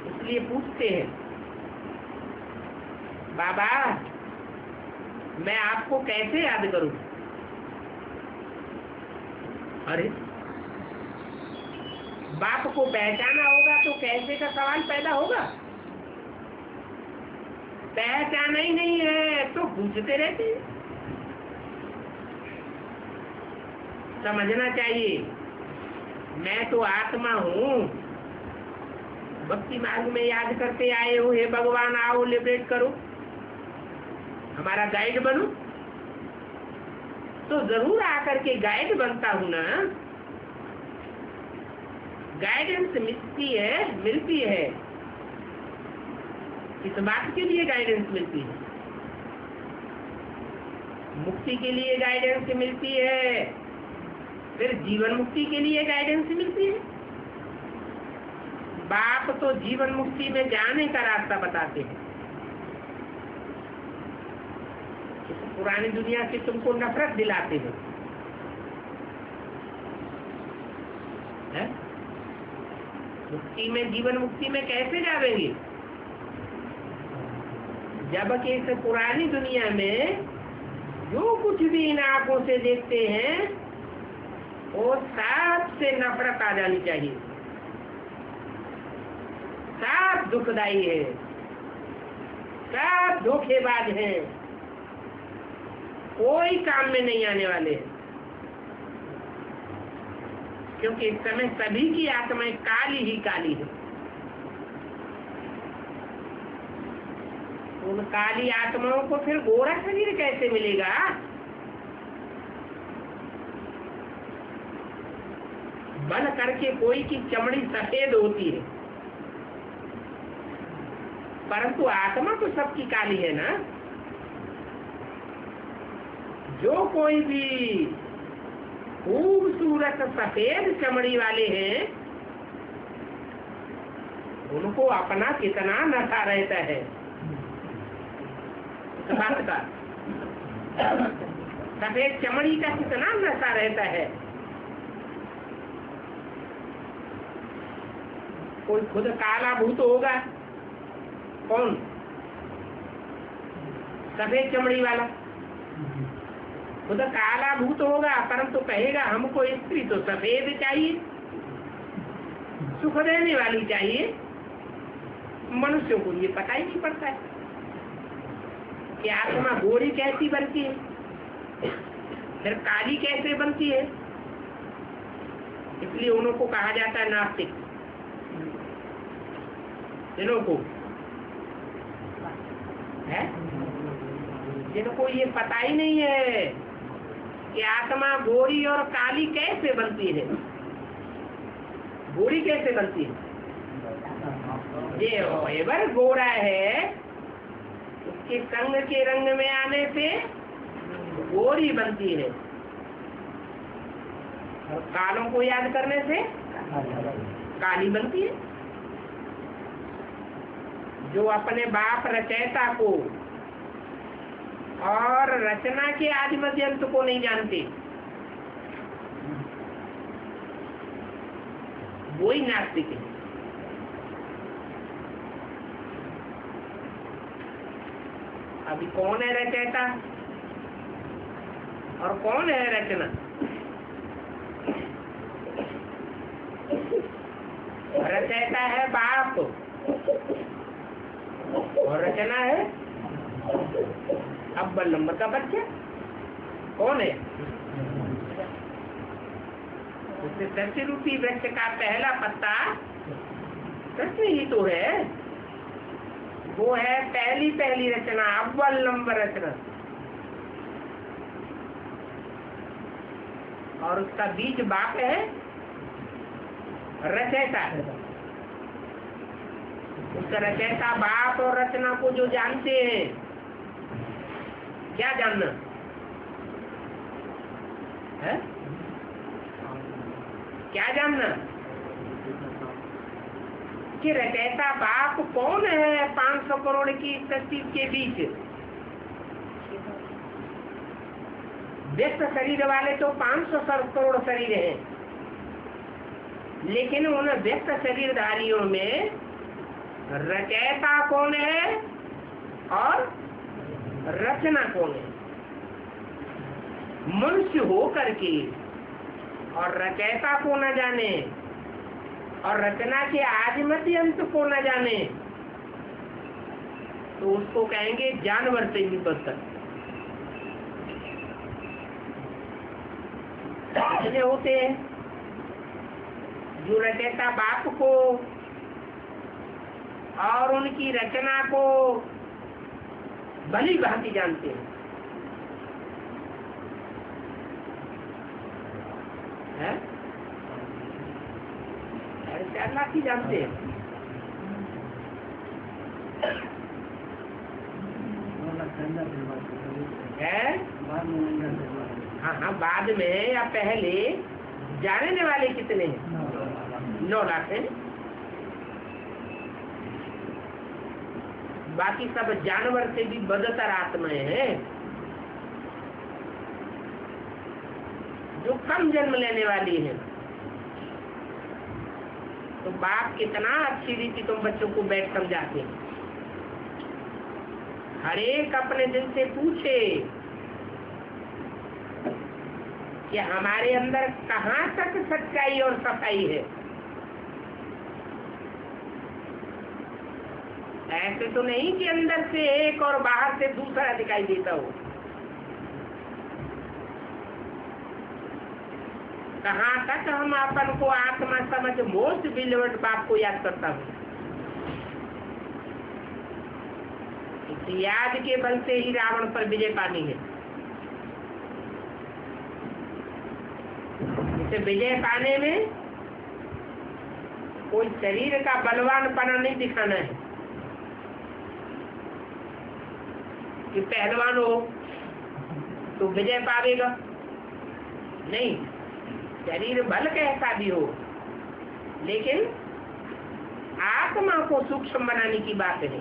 S1: इसलिए पूछते हैं, बाबा मैं आपको कैसे याद करूं? अरे बाप को पहचाना होगा तो कैसे का सवाल पैदा होगा। पहचाना ही नहीं है तो पूछते रहते हैं। समझना चाहिए, मैं तो आत्मा हूँ। भक्ति मार्ग में याद करते आए हो, हे भगवान आओ लिबरेट करो, हमारा गाइड बनो। तो जरूर आकर के गाइड बनता हूँ ना। गाइडेंस मिलती है। किस बात के लिए गाइडेंस मिलती है? मुक्ति के लिए गाइडेंस मिलती है, फिर जीवन मुक्ति के लिए गाइडेंस मिलती है। बाप तो जीवन मुक्ति में जाने का रास्ता बताते हैं। पुरानी दुनिया से तुमको नफरत दिलाते हैं, मुक्ति में, जीवन मुक्ति में कैसे जाएंगे? जबकि इस पुरानी दुनिया में जो कुछ भी इन आंखों से देखते हैं वो सब से नफरत आ जानी चाहिए। सब दुखदाई है, सब धोखेबाज हैं, कोई काम में नहीं आने वाले हैं। क्योंकि इस समय सभी की आत्माएं काली ही काली है। उन काली आत्माओं को फिर गोरा शरीर कैसे मिलेगा? बन करके कोई की चमड़ी सफेद होती है, परंतु आत्मा तो सबकी काली है ना। जो कोई भी खूबसूरत सफेद चमड़ी वाले हैं उनको अपना कितना नशा रहता है इस बात का। सफेद चमड़ी का कितना नशा रहता है। कोई खुद काला भूत होगा, कौन? सफेद चमड़ी वाला खुद काला भूत होगा, परंतु कहेगा हमको स्त्री तो सफेद चाहिए, सुख देने वाली चाहिए। मनुष्यों को ये पता ही नहीं पड़ता है कि आत्मा गोरी कैसी बनती है, फिर काली कैसे बनती है। इसलिए उनको कहा जाता है नास्तिक। इन्हों को है जिनको ये पता ही नहीं है कि आत्मा गोरी और काली कैसे बनती है। गोरी कैसे बनती है? ये एवर गोरा है, उसके संग के रंग में आने से गोरी बनती है, और कालों को याद करने से काली बनती है। जो अपने बाप रचयिता को और रचना के आदि मध्य अंत को नहीं जानते, वही नास्तिक है। अभी कौन है रचयिता और कौन है रचना? रचयिता है बाप और रचना है अव्वल नंबर का बच्चा। कौन है? सत्य रूपी वृक्ष का पहला पत्ता सत्य ही तो है। वो है पहली रचना, अव्वल नंबर रचना। और उसका बीज बाप है रचयिता। उसका रचयिता बाप और रचना को जो जानते हैं, क्या जानना है? क्या जानना कि रचयिता बाप कौन है 500 करोड़ की सृष्टि के बीच। व्यक्त शरीर वाले तो 500 करोड़ शरीर हैं, लेकिन उन व्यक्त शरीरधारियों में रचयिता कौन है और रचना कौन है? मनुष्य हो करके और रचयिता को न जाने और रचना के आदिमति अंत को न जाने तो उसको कहेंगे जानवर से भी बदतर। इतने होते हैं जो रचयिता बाप को और उनकी रचना को भली भांति जानते हैं, है? 4 लाख ही जानते हैं। हाँ, बाद में या पहले जानने वाले कितने हैं? 9 लाख हैं। बाकी सब जानवर से भी बदतर आत्माएं हैं जो कम जन्म लेने वाली है। तो बाप कितना अच्छी रीति तुम बच्चों को बैठ समझाते हैं। हर एक अपने दिल से पूछे कि हमारे अंदर कहाँ तक सच्चाई और सफाई है। ऐसे तो नहीं कि अंदर से एक और बाहर से दूसरा दिखाई देता हो। कहाँ तक हम अपन को आत्मा समझ मोस्ट बिलीवर्ड बाप को याद करता हूँ। इस याद के बल से ही रावण पर विजय पानी है। इसे विजय पाने में कोई शरीर का बलवानपना नहीं दिखाना है कि पहलवान हो तो विजय पावेगा। नहीं, शरीर भल कैसा भी हो, लेकिन आत्मा को सूक्ष्म बनाने की बात है,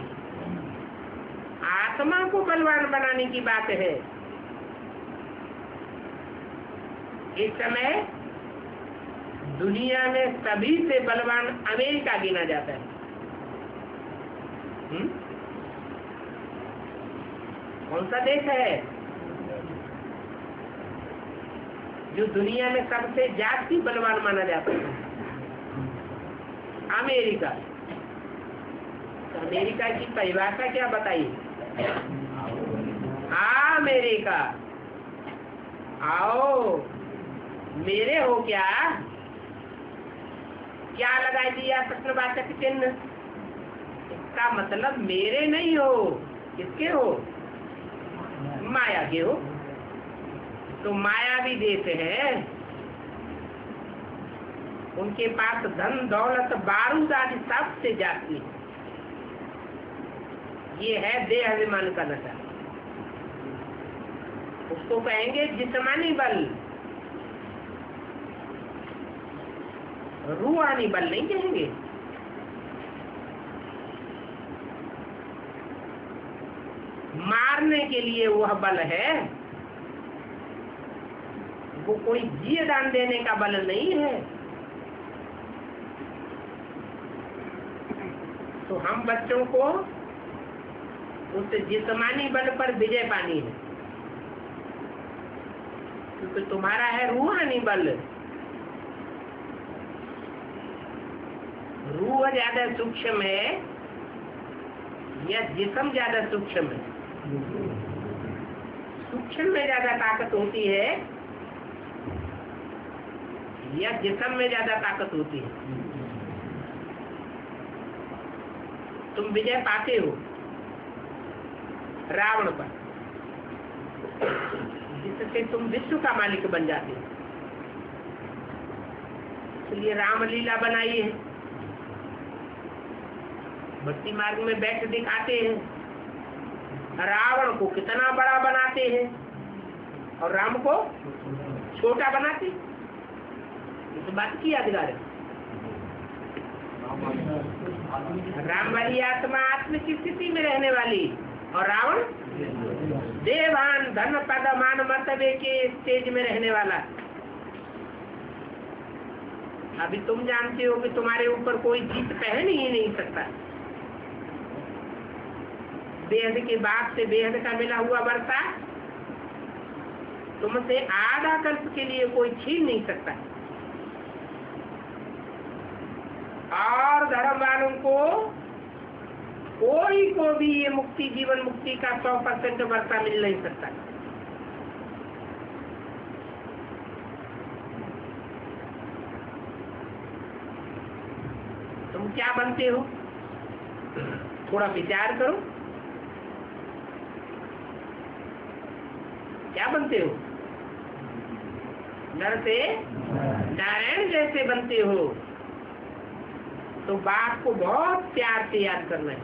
S1: आत्मा को बलवान बनाने की बात है। इस समय दुनिया में सभी से बलवान अमेरिका गिना जाता है। कौन सा देश है जो दुनिया में सबसे ज्यादा बलवान माना जाता है? अमेरिका। तो अमेरिका की परिभाषा क्या बताइए? अमेरिका आओ मेरे हो क्या? क्या लगा दिया प्रश्नवाचक चिन्ह? इसका मतलब मेरे नहीं हो, किसके हो? माया के हो। तो मायावी देश है, उनके पास धन दौलत बारूद आदि सबसे जाती है। ये है देह अभिमान का नशा। उसको कहेंगे जिस्मानी बल, रूहानी बल नहीं कहेंगे। मारने के लिए वह बल है, वो कोई जीव दान देने का बल नहीं है। तो हम बच्चों को उस जिस्मानी बल पर विजय पानी है, क्योंकि तुम्हारा है रूहानी बल। रूह ज्यादा सूक्ष्म है या जिस्म ज्यादा सूक्ष्म है? सूक्ष्म में ज्यादा ताकत होती है या जिस्म में ज्यादा ताकत होती है? तुम विजय पाते हो रावण पर, जिससे तुम विश्व का मालिक बन जाते हो। इसलिए रामलीला बनाई है, भक्ति मार्ग में बैठ दिखाते हैं। रावण को कितना बड़ा बनाते हैं और राम को छोटा बनाते। इस बात की यादगार है। राम वाली आत्मा आत्म की स्थिति में रहने वाली और रावण देवान धन पद मान मर्तबे के स्टेज में रहने वाला। अभी तुम जानते हो कि तुम्हारे ऊपर कोई जीत पहन ही नहीं सकता। बेहद के बाप से बेहद का मिला हुआ वर्षा तुमसे आधा कल्प के लिए कोई छीन नहीं सकता। और धर्म वालों को कोई को भी ये मुक्ति, जीवन मुक्ति का 100% वर्षा मिल नहीं सकता। तुम क्या बनते हो, थोड़ा विचार करो। क्या बनते हो? नर से नारायण जैसे बनते हो तो बाप को बहुत प्यार से याद करना है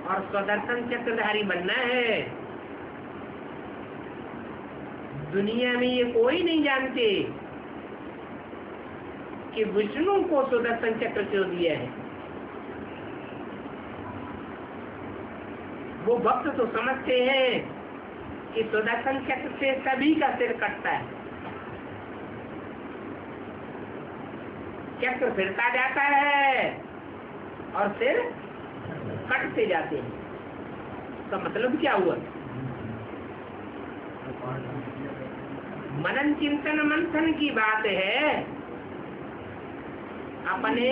S1: और स्वदर्शन चक्रधारी बनना है। दुनिया में ये कोई नहीं जानते कि विष्णु को सुदर्शन चक्र क्यों दिया है। वो भक्त तो समझते हैं कि सुदर्शन चक्र से सभी का सिर कटता है, चक्र फिरता जाता है और सिर कटते जाते हैं। तो मतलब क्या हुआ? मनन चिंतन मंथन की बात है। अपने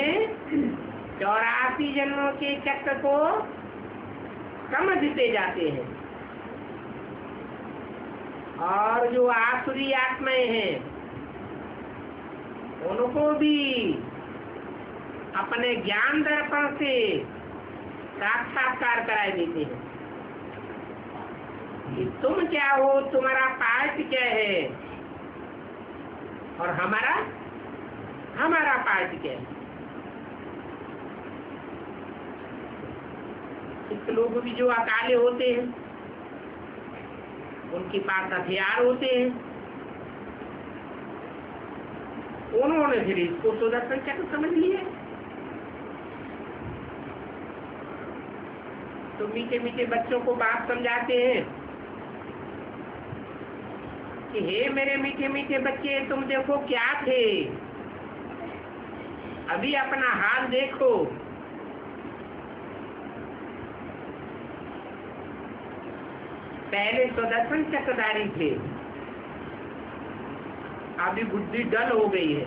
S1: 84 जन्मों के चक्र को समझते जाते हैं और जो आसुरी आत्माएं हैं उनको भी अपने ज्ञान दर्पण से साक्षात्कार कराए देते हैं कि तुम क्या हो, तुम्हारा पार्ट क्या है और हमारा पार्ट क्या है। कुछ लोग भी जो अकाले होते हैं उनके पास हथियार होते हैं, उन्होंने फिर इसको सुदर्शन चक्र समझ लिया। तो मीठे मीठे बच्चों को बाप समझाते हैं कि हे मेरे मीठे मीठे बच्चे, तुम देखो क्या थे, अभी अपना हाल देखो। पहले सुदर्शन चक्रधारी थे, अभी बुद्धि डल हो गई है।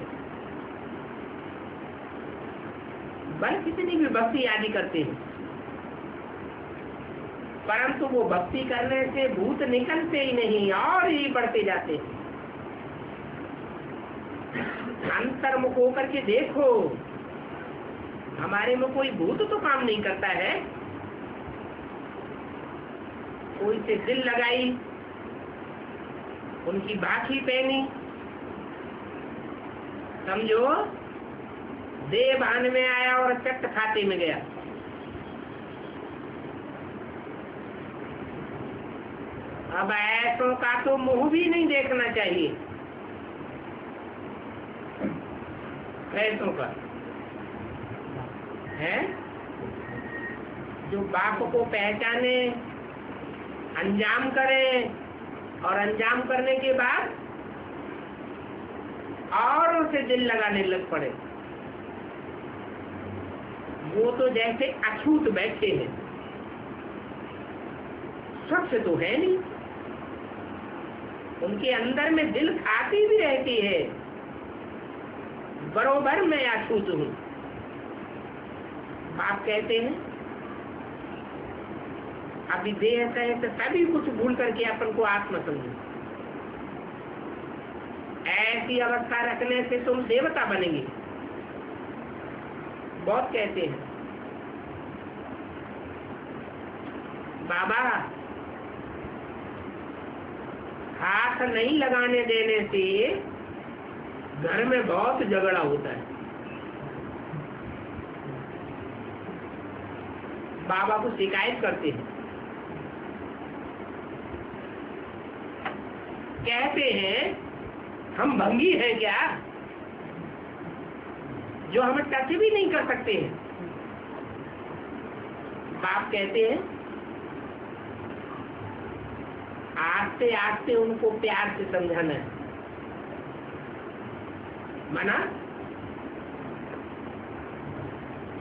S1: बल कितनी भी भक्ति आदि करते हैं, परंतु वो भक्ति करने से भूत निकलते ही नहीं और ही बढ़ते जाते हैं। अंतर्मुख होकर के देखो, हमारे में कोई भूत तो काम नहीं करता है। कोई से दिल लगाई, उनकी बाखी पहनी, समझो देह भान में आया और चट खाते में गया। अब ऐसों का तो मुंह भी नहीं देखना चाहिए। ऐसों का है जो बाप को पहचाने, अंजाम करे और अंजाम करने के बाद और उसे दिल लगाने लग पड़े। वो तो जैसे अछूत बैठे हैं, स्वच्छ तो है नहीं, उनके अंदर में दिल खाती भी रहती है, बरोबर मैं अछूत हूँ। बाप कहते हैं अभी देह सहित सभी कुछ भूल करके अपन को आत्मा समझो। ऐसी अवस्था रखने से तुम देवता बनेंगे। बहुत कहते हैं बाबा हाथ नहीं लगाने देने से घर में बहुत झगड़ा होता है। बाबा को शिकायत करते हैं, कहते हैं हम भंगी हैं क्या, जो हमें टच भी नहीं कर सकते हैं। बाप कहते हैं आस्ते आस्ते उनको प्यार से समझाना है, मना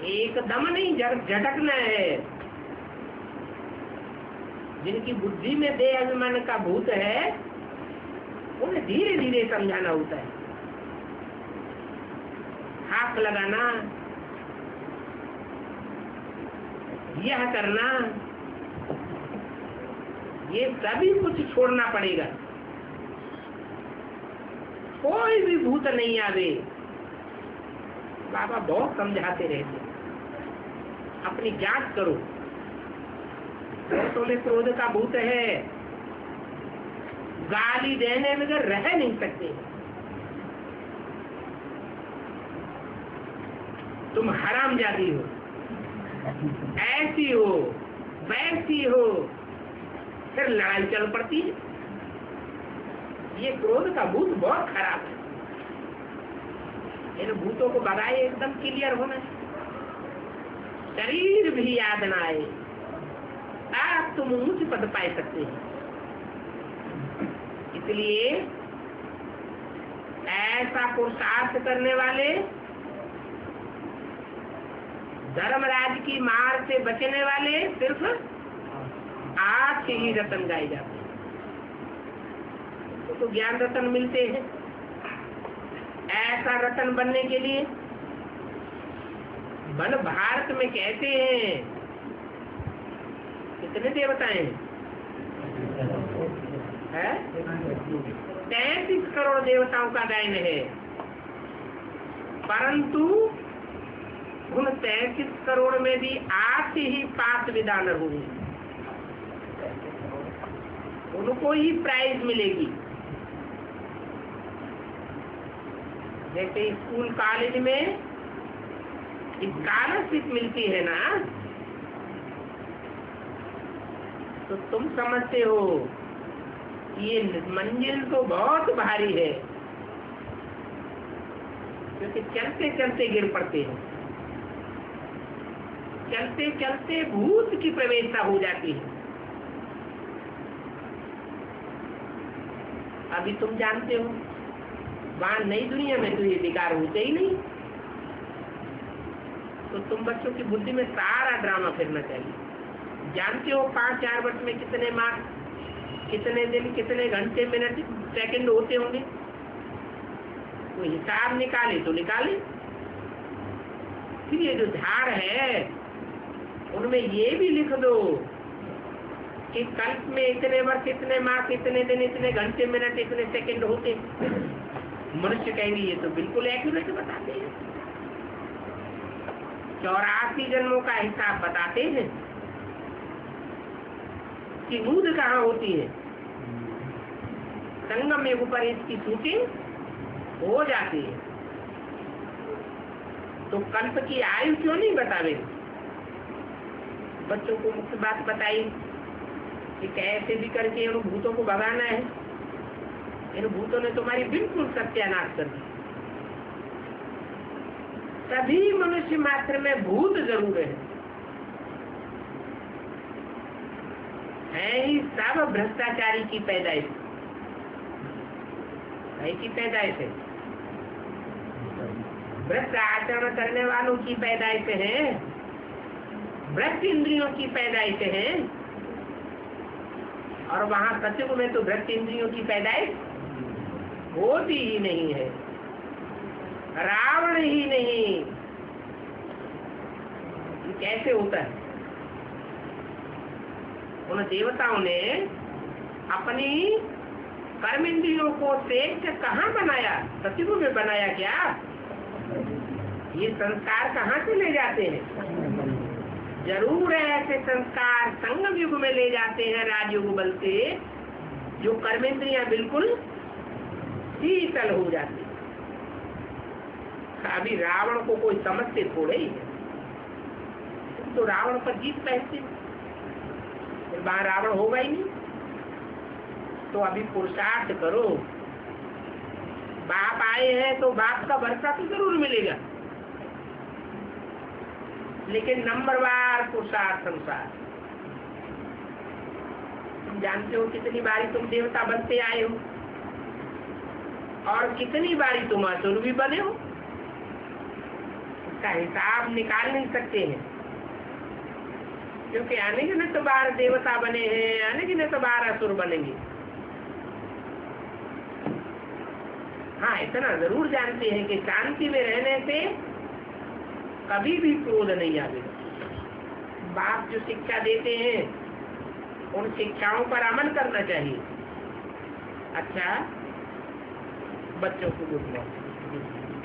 S1: एकदम नहीं झटकना है। जिनकी बुद्धि में देह अभिमान का भूत है उन्हें धीरे धीरे समझाना होता है। हाथ लगाना, यह करना, ये सभी कुछ छोड़ना पड़ेगा। कोई भी भूत नहीं आवे। बाबा बहुत समझाते रहते, अपनी जांच करो। तो में क्रोध का भूत है, गाली देने बगैर रह नहीं सकते। तुम हरामजादी हो, ऐसी हो, वैसी हो, फिर लड़ाई चल पड़ती है। ये क्रोध का भूत बहुत खराब है। इन भूतों को भगाए, एकदम क्लियर होना है। शरीर भी याद ना आए, आप तुम ऊंच पद पाए सकते हैं। इसलिए ऐसा पुरुषार्थ करने वाले, धर्मराज की मार से बचने वाले सिर्फ 8 ही रतन गाए जाते हैं। तो ज्ञान रतन मिलते हैं। ऐसा रतन बनने के लिए वन भारत में कहते हैं कितने देवता हैं? 33 करोड़ देवताओं का गायन है, परंतु उन 33 करोड़ में भी 8 ही पास विधान होंगे, उनको ही प्राइज मिलेगी। जैसे स्कूल कॉलेज में स्कॉलरशिप मिलती है ना, तो तुम समझते हो ये मंजिल तो बहुत भारी है, क्योंकि चलते चलते गिर पड़ते हैं, चलते चलते भूत की प्रवेशता हो जाती है। अभी तुम जानते हो वहां नई दुनिया में तो ये विकार होते ही नहीं। तो तुम बच्चों की बुद्धि में सारा ड्रामा फिरना चाहिए। जानते हो 5-4 वर्ष में कितने मार्क्स, कितने दिन, कितने घंटे, मिनट, सेकंड होते होंगे? कोई हिसाब निकाले तो निकाले। फिर ये जो झाड़ है उनमें ये भी लिख दो कि कल्प में इतने वर्ष, इतने मार्क्स, इतने दिन, इतने घंटे, मिनट, इतने सेकंड होते। मनुष्य कहेंगे ये तो बिल्कुल एक्यूरेट बताते हैं, 84 जन्मों का हिसाब बताते हैं कि मूड कहाँ होती है। संगम युग पर इसकी शूटिंग हो जाती है। तो कल्प की आयु क्यों नहीं बतावे? बच्चों को मुख्य बात बताई कि कैसे भी करके इन भूतों को भगाना है। इन भूतों ने तुम्हारी बिल्कुल सत्यानाश कर दी। सभी मनुष्य मात्र में भूत जरूर है ही सब भ्रष्टाचारी की पैदाइश है, की पैदाइश है। भ्रष्ट आचरण करने वालों की पैदाइश है, भ्रष्ट इंद्रियों की पैदाइश है। और वहां सत्युग में तो भ्रष्ट इंद्रियों की पैदाइश होती ही नहीं है, रावण ही नहीं। ये कैसे होता है? उन देवताओं ने अपनी कर्म इंद्रियों को श्रेष्ठ कहाँ बनाया? सत्युग में बनाया क्या? ये संस्कार कहाँ से ले जाते हैं? जरूर ऐसे संस्कार संगम युग में ले जाते हैं, राजयुग बल से, जो कर्मेंद्रियां बिल्कुल शीतल हो जाती। अभी रावण को कोई समझते थोड़े ही है, तुम तो रावण पर जीत पहनते, फिर वहां रावण होगा ही नहीं। तो अभी पुरुषार्थ करो, बाप आए हैं तो बाप का भरोसा तो जरूर मिलेगा, लेकिन नंबरवार पुरुषार्थ अनुसार। तुम जानते हो कितनी बारी तुम देवता बनते आए हो और कितनी बारी तुम असुर भी बने हो, इसका हिसाब निकाल नहीं सकते हैं, क्योंकि अनगिनत बार देवता बने हैं, अनगिनत बार असुर बनेंगे। हाँ, इतना जरूर जानते हैं कि शांति में रहने से कभी भी क्रोध नहीं आएगा। बाप जो शिक्षा देते हैं उन शिक्षाओं पर अमल करना चाहिए। अच्छा, बच्चों को गुड मॉर्निंग।